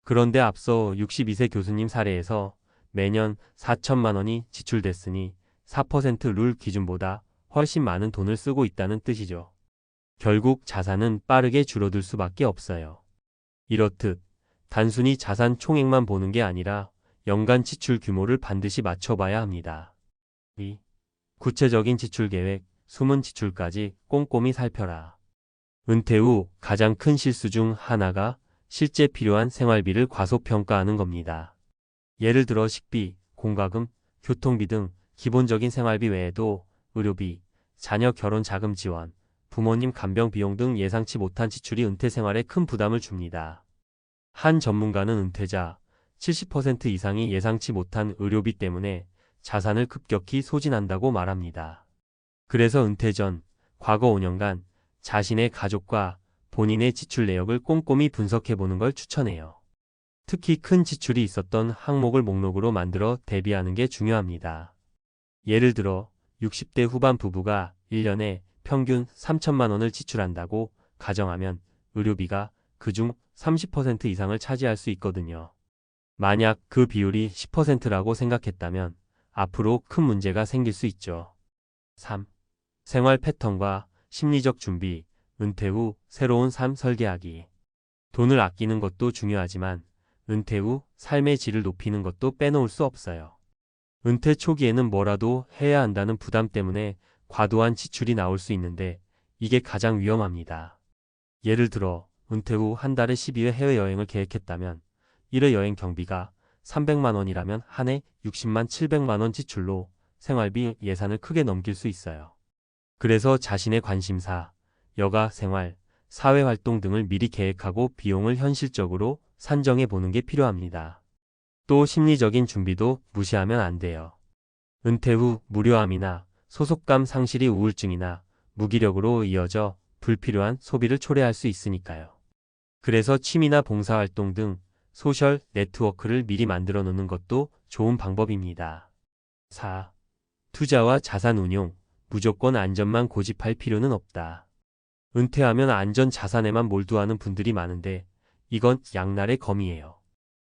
그런데 앞서 62세 교수님 사례에서 매년 4천만 원이 지출됐으니 4%룰 기준보다 훨씬 많은 돈을 쓰고 있다는 뜻이죠. 결국 자산은 빠르게 줄어들 수밖에 없어요. 이렇듯 단순히 자산 총액만 보는 게 아니라 연간 지출 규모를 반드시 맞춰봐야 합니다. 2. 구체적인 지출 계획, 숨은 지출까지 꼼꼼히 살펴라. 은퇴 후 가장 큰 실수 중 하나가 실제 필요한 생활비를 과소평가하는 겁니다. 예를 들어 식비, 공과금, 교통비 등 기본적인 생활비 외에도 의료비, 자녀 결혼 자금 지원, 부모님 간병 비용 등 예상치 못한 지출이 은퇴 생활에 큰 부담을 줍니다. 한 전문가는 은퇴자 70% 이상이 예상치 못한 의료비 때문에 자산을 급격히 소진한다고 말합니다. 그래서 은퇴 전 과거 5년간 자신의 가족과 본인의 지출 내역을 꼼꼼히 분석해보는 걸 추천해요. 특히 큰 지출이 있었던 항목을 목록으로 만들어 대비하는 게 중요합니다. 예를 들어 60대 후반 부부가 1년에 평균 3천만 원을 지출한다고 가정하면 의료비가 그중 30% 이상을 차지할 수 있거든요. 만약 그 비율이 10%라고 생각했다면 앞으로 큰 문제가 생길 수 있죠. 3. 생활 패턴과 심리적 준비, 은퇴 후 새로운 삶 설계하기. 돈을 아끼는 것도 중요하지만 은퇴 후 삶의 질을 높이는 것도 빼놓을 수 없어요. 은퇴 초기에는 뭐라도 해야 한다는 부담 때문에 과도한 지출이 나올 수 있는데 이게 가장 위험합니다. 예를 들어 은퇴 후 한 달에 12회 해외여행을 계획했다면 1회 여행 경비가 300만 원이라면 한 해 60만 700만 원 지출로 생활비 예산을 크게 넘길 수 있어요. 그래서 자신의 관심사, 여가 생활, 사회활동 등을 미리 계획하고 비용을 현실적으로 산정해 보는 게 필요합니다. 또 심리적인 준비도 무시하면 안 돼요. 은퇴 후 무료함이나 소속감 상실이 우울증이나 무기력으로 이어져 불필요한 소비를 초래할 수 있으니까요. 그래서 취미나 봉사활동 등 소셜 네트워크를 미리 만들어 놓는 것도 좋은 방법입니다. 4. 투자와 자산 운용, 무조건 안전만 고집할 필요는 없다. 은퇴하면 안전 자산에만 몰두하는 분들이 많은데 이건 양날의 검이에요.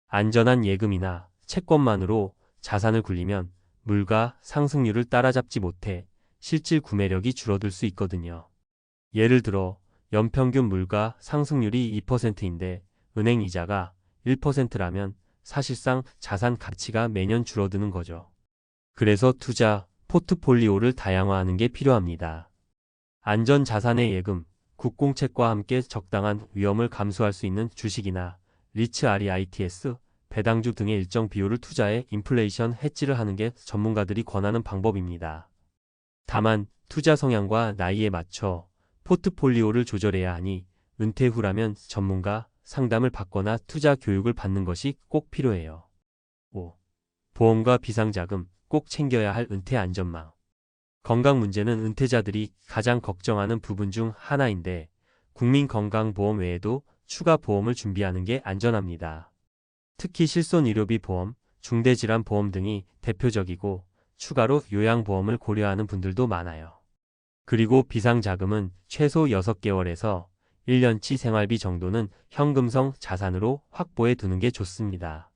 안전한 예금이나 채권만으로 자산을 굴리면 물가 상승률을 따라잡지 못해 실질 구매력이 줄어들 수 있거든요. 예를 들어 연평균 물가 상승률이 2%인데 은행 이자가 1%라면 사실상 자산 가치가 매년 줄어드는 거죠. 그래서 투자 포트폴리오를 다양화하는 게 필요합니다. 안전 자산의 예금, 국공채과 함께 적당한 위험을 감수할 수 있는 주식이나 리츠 REITs, 배당주 등의 일정 비율을 투자해 인플레이션 해지를 하는 게 전문가들이 권하는 방법입니다. 다만 투자 성향과 나이에 맞춰 포트폴리오를 조절해야 하니 은퇴 후라면 전문가 상담을 받거나 투자 교육을 받는 것이 꼭 필요해요. 5. 보험과 비상자금 꼭 챙겨야 할 은퇴 안전망. 건강 문제는 은퇴자들이 가장 걱정하는 부분 중 하나인데 국민건강보험 외에도 추가 보험을 준비하는 게 안전합니다. 특히 실손의료비 보험, 중대질환보험 등이 대표적이고 추가로 요양보험을 고려하는 분들도 많아요. 그리고 비상자금은 최소 6개월에서 1년치 생활비 정도는 현금성 자산으로 확보해 두는 게 좋습니다.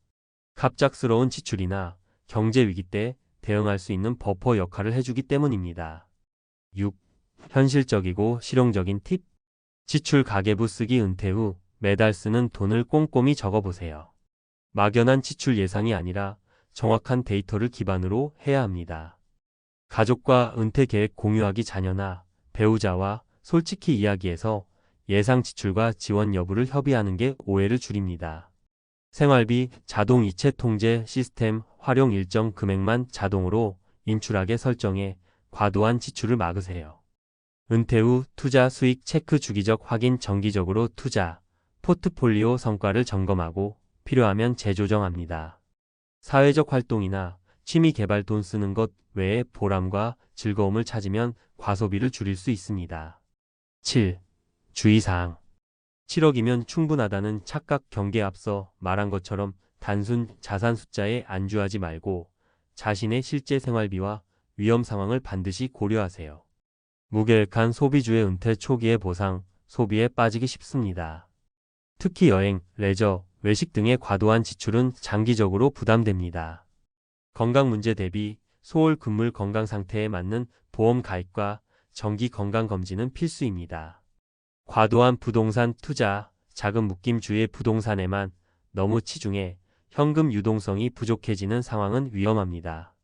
갑작스러운 지출이나 경제위기 때 대응할 수 있는 버퍼 역할을 해주기 때문입니다. 6. 현실적이고 실용적인 팁. 지출 가계부 쓰기. 은퇴 후 매달 쓰는 돈을 꼼꼼히 적어보세요. 막연한 지출 예상이 아니라 정확한 데이터를 기반으로 해야 합니다. 가족과 은퇴 계획 공유하기. 자녀나 배우자와 솔직히 이야기해서 예상 지출과 지원 여부를 협의하는 게 오해를 줄입니다. 생활비 자동 이체 통제 시스템 활용. 일정 금액만 자동으로 인출하게 설정해 과도한 지출을 막으세요. 은퇴 후 투자 수익 체크. 주기적 확인. 정기적으로 투자 포트폴리오 성과를 점검하고 필요하면 재조정합니다. 사회적 활동이나 취미 개발 돈 쓰는 것 외에 보람과 즐거움을 찾으면 과소비를 줄일 수 있습니다. 7. 주의사항. 7억이면 충분하다는 착각. 경계에 앞서 말한 것처럼 단순 자산 숫자에 안주하지 말고 자신의 실제 생활비와 위험 상황을 반드시 고려하세요. 무계획한 소비주의 은퇴 초기의 보상, 소비에 빠지기 쉽습니다. 특히 여행, 레저, 외식 등의 과도한 지출은 장기적으로 부담됩니다. 건강 문제 대비 소월 금물 건강 상태에 맞는 보험 가입과 정기 건강검진은 필수입니다. 과도한 부동산 투자, 자금 묶임. 주의 부동산에만 너무 치중해 현금 유동성이 부족해지는 상황은 위험합니다.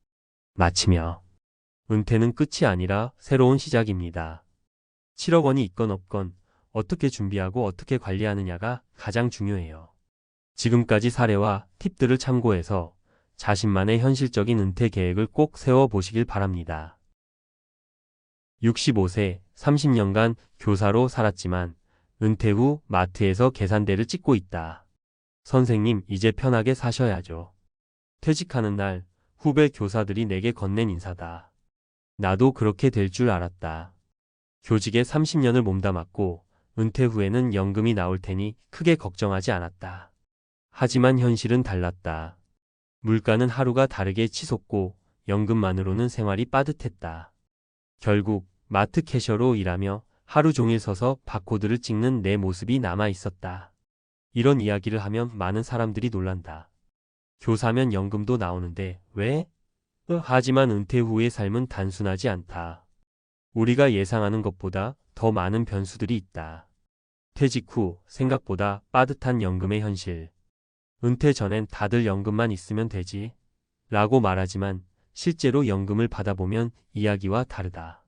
마치며 은퇴는 끝이 아니라 새로운 시작입니다. 7억 원이 있건 없건 어떻게 준비하고 어떻게 관리하느냐가 가장 중요해요. 지금까지 사례와 팁들을 참고해서 자신만의 현실적인 은퇴 계획을 꼭 세워보시길 바랍니다. 65세, 30년간 교사로 살았지만 은퇴 후 마트에서 계산대를 찍고 있다. 선생님, 이제 편하게 사셔야죠. 퇴직하는 날 후배 교사들이 내게 건넨 인사다. 나도 그렇게 될 줄 알았다. 교직에 30년을 몸담았고 은퇴 후에는 연금이 나올 테니 크게 걱정하지 않았다. 하지만 현실은 달랐다. 물가는 하루가 다르게 치솟고 연금만으로는 생활이 빠듯했다. 결국 마트 캐셔로 일하며 하루 종일 서서 바코드를 찍는 내 모습이 남아 있었다. 이런 이야기를 하면 많은 사람들이 놀란다. 교사면 연금도 나오는데 왜? 하지만 은퇴 후의 삶은 단순하지 않다. 우리가 예상하는 것보다 더 많은 변수들이 있다. 퇴직 후 생각보다 빠듯한 연금의 현실. 은퇴 전엔 다들 연금만 있으면 되지 라고 말하지만 실제로 연금을 받아보면 이야기와 다르다.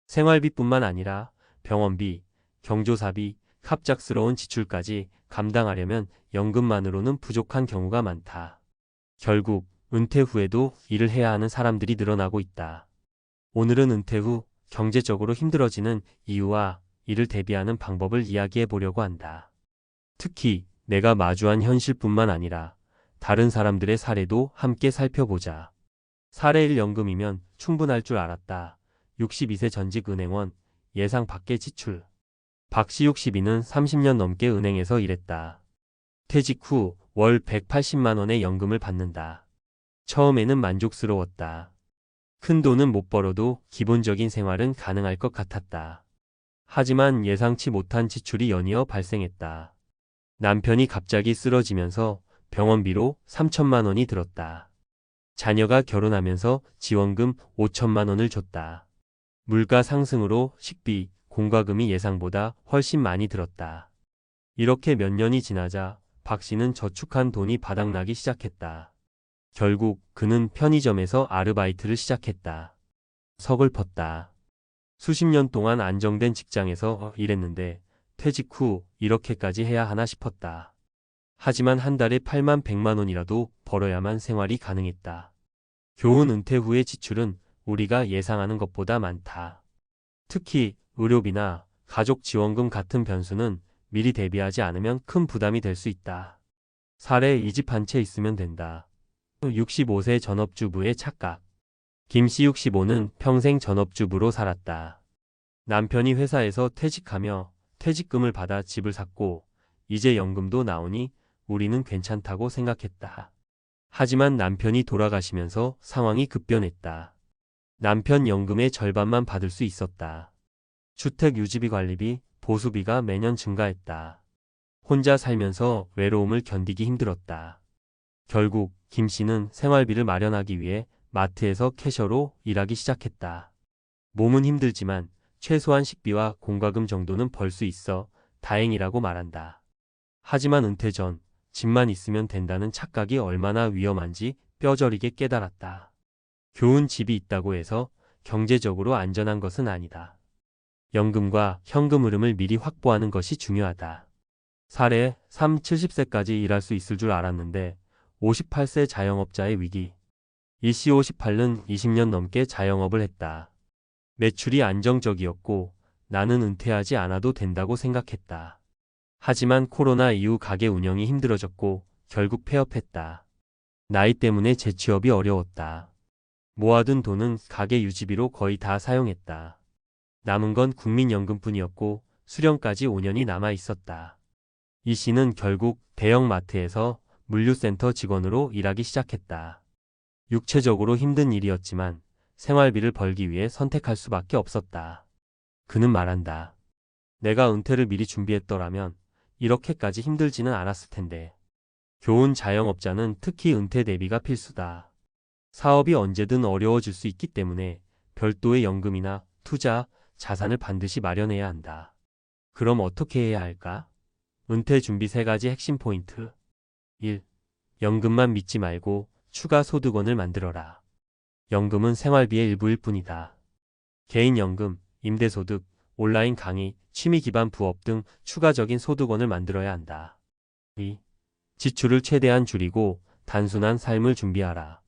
생활비뿐만 아니라 병원비, 경조사비, 갑작스러운 지출까지 감당하려면 연금만으로는 부족한 경우가 많다. 결국 은퇴 후에도 일을 해야 하는 사람들이 늘어나고 있다. 오늘은 은퇴 후 경제적으로 힘들어지는 이유와 이를 대비하는 방법을 이야기해 보려고 한다. 특히 내가 마주한 현실뿐만 아니라 다른 사람들의 사례도 함께 살펴보자. 사례 1. 연금이면 충분할 줄 알았다. 62세 전직 은행원, 예상 밖의 지출. 박씨 62는 30년 넘게 은행에서 일했다. 퇴직 후 월 180만 원의 연금을 받는다. 처음에는 만족스러웠다. 큰 돈은 못 벌어도 기본적인 생활은 가능할 것 같았다. 하지만 예상치 못한 지출이 연이어 발생했다. 남편이 갑자기 쓰러지면서 병원비로 3천만 원이 들었다. 자녀가 결혼하면서 지원금 5천만 원을 줬다. 물가 상승으로 식비, 공과금이 예상보다 훨씬 많이 들었다. 이렇게 몇 년이 지나자 박 씨는 저축한 돈이 바닥나기 시작했다. 결국 그는 편의점에서 아르바이트를 시작했다. 서글펐다. 수십 년 동안 안정된 직장에서 일했는데 퇴직 후 이렇게까지 해야 하나 싶었다. 하지만 한 달에 8만 100만 원이라도 벌어야만 생활이 가능했다. 교훈 은퇴 후의 지출은 우리가 예상하는 것보다 많다. 특히 의료비나 가족 지원금 같은 변수는 미리 대비하지 않으면 큰 부담이 될 수 있다. 사례 이 집 한 채 있으면 된다. 65세 전업주부의 착각. 김씨 65는 평생 전업주부로 살았다. 남편이 회사에서 퇴직하며 퇴직금을 받아 집을 샀고 이제 연금도 나오니 우리는 괜찮다고 생각했다. 하지만 남편이 돌아가시면서 상황이 급변했다. 남편 연금의 절반만 받을 수 있었다. 주택 유지비 관리비, 보수비가 매년 증가했다. 혼자 살면서 외로움을 견디기 힘들었다. 결국 김 씨는 생활비를 마련하기 위해 마트에서 캐셔로 일하기 시작했다. 몸은 힘들지만 최소한 식비와 공과금 정도는 벌 수 있어 다행이라고 말한다. 하지만 은퇴 전 집만 있으면 된다는 착각이 얼마나 위험한지 뼈저리게 깨달았다. 교훈 집이 있다고 해서 경제적으로 안전한 것은 아니다. 연금과 현금 흐름을 미리 확보하는 것이 중요하다. 사례 3, 70세까지 일할 수 있을 줄 알았는데 58세 자영업자의 위기. 이 씨 58은 20년 넘게 자영업을 했다. 매출이 안정적이었고 나는 은퇴하지 않아도 된다고 생각했다. 하지만 코로나 이후 가게 운영이 힘들어졌고 결국 폐업했다. 나이 때문에 재취업이 어려웠다. 모아둔 돈은 가게 유지비로 거의 다 사용했다. 남은 건 국민연금뿐이었고 수령까지 5년이 남아 있었다. 이 씨는 결국 대형마트에서 물류센터 직원으로 일하기 시작했다. 육체적으로 힘든 일이었지만 생활비를 벌기 위해 선택할 수밖에 없었다. 그는 말한다. 내가 은퇴를 미리 준비했더라면 이렇게까지 힘들지는 않았을 텐데. 교훈 자영업자는 특히 은퇴 대비가 필수다. 사업이 언제든 어려워질 수 있기 때문에 별도의 연금이나 투자, 자산을 반드시 마련해야 한다. 그럼 어떻게 해야 할까? 은퇴 준비 3가지 핵심 포인트. 1. 연금만 믿지 말고 추가 소득원을 만들어라. 연금은 생활비의 일부일 뿐이다. 개인연금, 임대소득, 온라인 강의, 취미 기반 부업 등 추가적인 소득원을 만들어야 한다. 2. 지출을 최대한 줄이고 단순한 삶을 준비하라.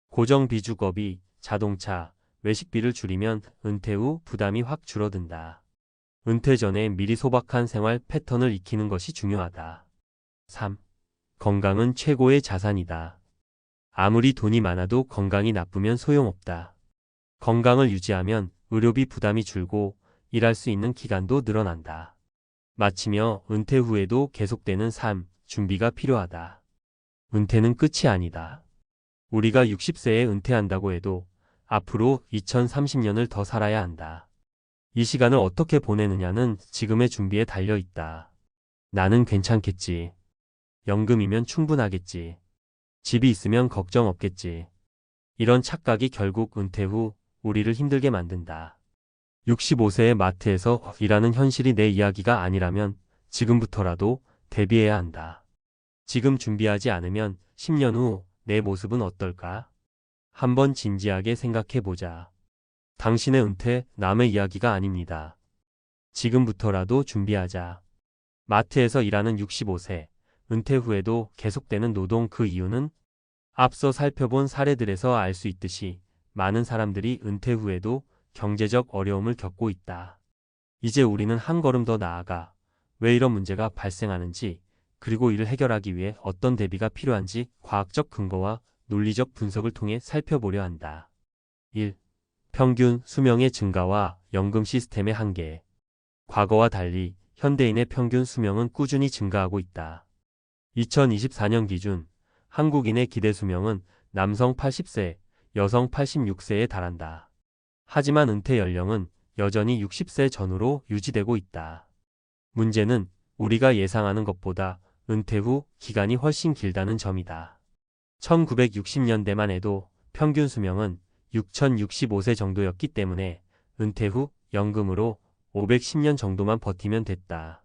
고정비주거비, 자동차, 외식비를 줄이면 은퇴 후 부담이 확 줄어든다. 은퇴 전에 미리 소박한 생활 패턴을 익히는 것이 중요하다. 3. 건강은 최고의 자산이다. 아무리 돈이 많아도 건강이 나쁘면 소용없다. 건강을 유지하면 의료비 부담이 줄고 일할 수 있는 기간도 늘어난다. 마치며 은퇴 후에도 계속되는 삶, 준비가 필요하다. 은퇴는 끝이 아니다. 우리가 60세에 은퇴한다고 해도 앞으로 2030년을 더 살아야 한다. 이 시간을 어떻게 보내느냐는 지금의 준비에 달려 있다. 나는 괜찮겠지. 연금이면 충분하겠지. 집이 있으면 걱정 없겠지. 이런 착각이 결국 은퇴 후 우리를 힘들게 만든다. 65세의 마트에서 일하는 현실이 내 이야기가 아니라면 지금부터라도 대비해야 한다. 지금 준비하지 않으면 10년 후 내 모습은 어떨까? 한번 진지하게 생각해 보자. 당신의 은퇴 남의 이야기가 아닙니다. 지금부터라도 준비하자. 마트에서 일하는 65세, 은퇴 후에도 계속되는 노동 그 이유는 앞서 살펴본 사례들에서 알 수 있듯이 많은 사람들이 은퇴 후에도 경제적 어려움을 겪고 있다. 이제 우리는 한 걸음 더 나아가 왜 이런 문제가 발생하는지 그리고 이를 해결하기 위해 어떤 대비가 필요한지 과학적 근거와 논리적 분석을 통해 살펴보려 한다. 1. 평균 수명의 증가와 연금 시스템의 한계. 과거와 달리 현대인의 평균 수명은 꾸준히 증가하고 있다. 2024년 기준 한국인의 기대 수명은 남성 80세, 여성 86세에 달한다. 하지만 은퇴 연령은 여전히 60세 전후로 유지되고 있다. 문제는 우리가 예상하는 것보다 은퇴 후 기간이 훨씬 길다는 점이다. 1960년대만 해도 평균 수명은 6065세 정도였기 때문에 은퇴 후 연금으로 510년 정도만 버티면 됐다.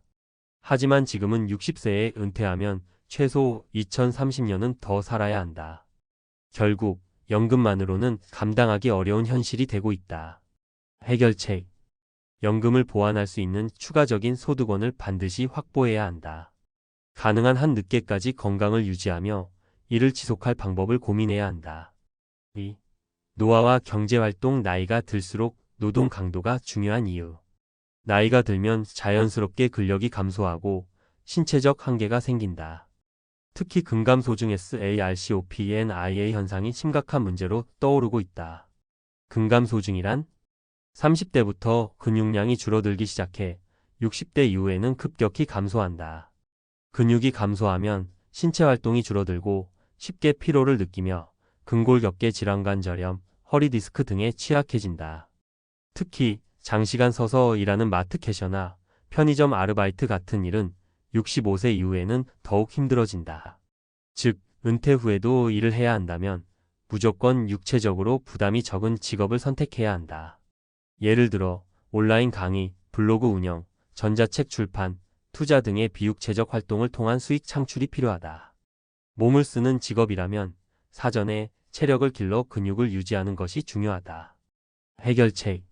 하지만 지금은 60세에 은퇴하면 최소 2030년은 더 살아야 한다. 결국 연금만으로는 감당하기 어려운 현실이 되고 있다. 해결책. 연금을 보완할 수 있는 추가적인 소득원을 반드시 확보해야 한다. 가능한 한 늦게까지 건강을 유지하며 이를 지속할 방법을 고민해야 한다. 2. 노화와 경제활동. 나이가 들수록 노동 강도가 중요한 이유. 나이가 들면 자연스럽게 근력이 감소하고 신체적 한계가 생긴다. 특히 근감소증 SARCOPENIA 현상이 심각한 문제로 떠오르고 있다. 근감소증이란 30대부터 근육량이 줄어들기 시작해 60대 이후에는 급격히 감소한다. 근육이 감소하면 신체 활동이 줄어들고 쉽게 피로를 느끼며 근골격계 질환관 저염, 허리 디스크 등에 취약해진다. 특히 장시간 서서 일하는 마트 캐셔나 편의점 아르바이트 같은 일은 65세 이후에는 더욱 힘들어진다. 즉, 은퇴 후에도 일을 해야 한다면 무조건 육체적으로 부담이 적은 직업을 선택해야 한다. 예를 들어 온라인 강의, 블로그 운영, 전자책 출판, 투자 등의 비육체적 활동을 통한 수익 창출이 필요하다. 몸을 쓰는 직업이라면 사전에 체력을 길러 근육을 유지하는 것이 중요하다. 해결책.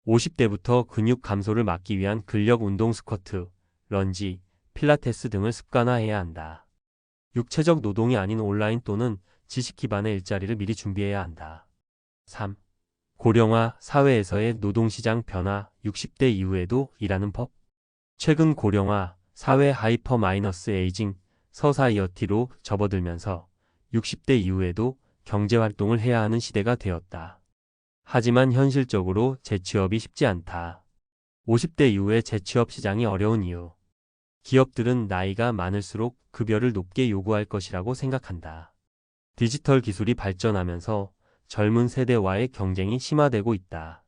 50대부터 근육 감소를 막기 위한 근력 운동 스쿼트, 런지, 필라테스 등을 습관화해야 한다. 육체적 노동이 아닌 온라인 또는 지식 기반의 일자리를 미리 준비해야 한다. 3. 고령화, 사회에서의 노동시장 변화. 60대 이후에도 일하는 법. 최근 고령화, 사회 하이퍼 마이너스 에이징, 서사이어티로 접어들면서 60대 이후에도 경제활동을 해야 하는 시대가 되었다. 하지만 현실적으로 재취업이 쉽지 않다. 50대 이후에 재취업 시장이 어려운 이유. 기업들은 나이가 많을수록 급여를 높게 요구할 것이라고 생각한다. 디지털 기술이 발전하면서 젊은 세대와의 경쟁이 심화되고 있다.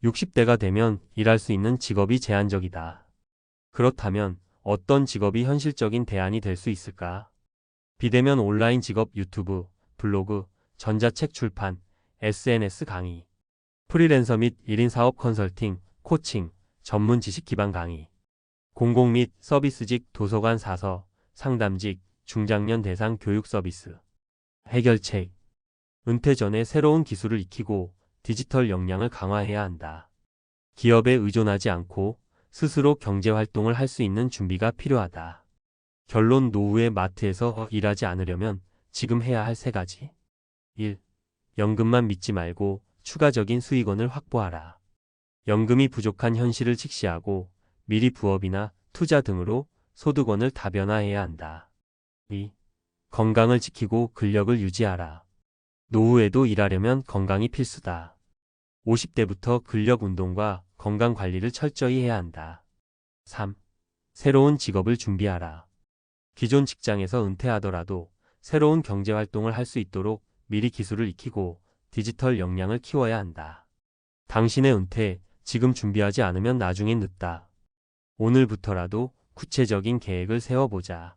60대가 되면 일할 수 있는 직업이 제한적이다. 그렇다면 어떤 직업이 현실적인 대안이 될 수 있을까? 비대면 온라인 직업, 유튜브, 블로그, 전자책 출판, SNS 강의, 프리랜서 및 1인 사업 컨설팅, 코칭, 전문 지식 기반 강의, 공공 및 서비스직, 도서관 사서, 상담직, 중장년 대상 교육 서비스. 해결책. 은퇴 전에 새로운 기술을 익히고 디지털 역량을 강화해야 한다. 기업에 의존하지 않고 스스로 경제활동을 할 수 있는 준비가 필요하다. 결론. 노후에 마트에서 일하지 않으려면 지금 해야 할 3가지. 1. 연금만 믿지 말고 추가적인 수익원을 확보하라. 연금이 부족한 현실을 직시하고 미리 부업이나 투자 등으로 소득원을 다변화해야 한다. 2. 건강을 지키고 근력을 유지하라. 노후에도 일하려면 건강이 필수다. 50대부터 근력 운동과 건강 관리를 철저히 해야 한다. 3. 새로운 직업을 준비하라. 기존 직장에서 은퇴하더라도 새로운 경제활동을 할 수 있도록 미리 기술을 익히고 디지털 역량을 키워야 한다. 당신의 은퇴, 지금 준비하지 않으면 나중엔 늦다. 오늘부터라도 구체적인 계획을 세워보자.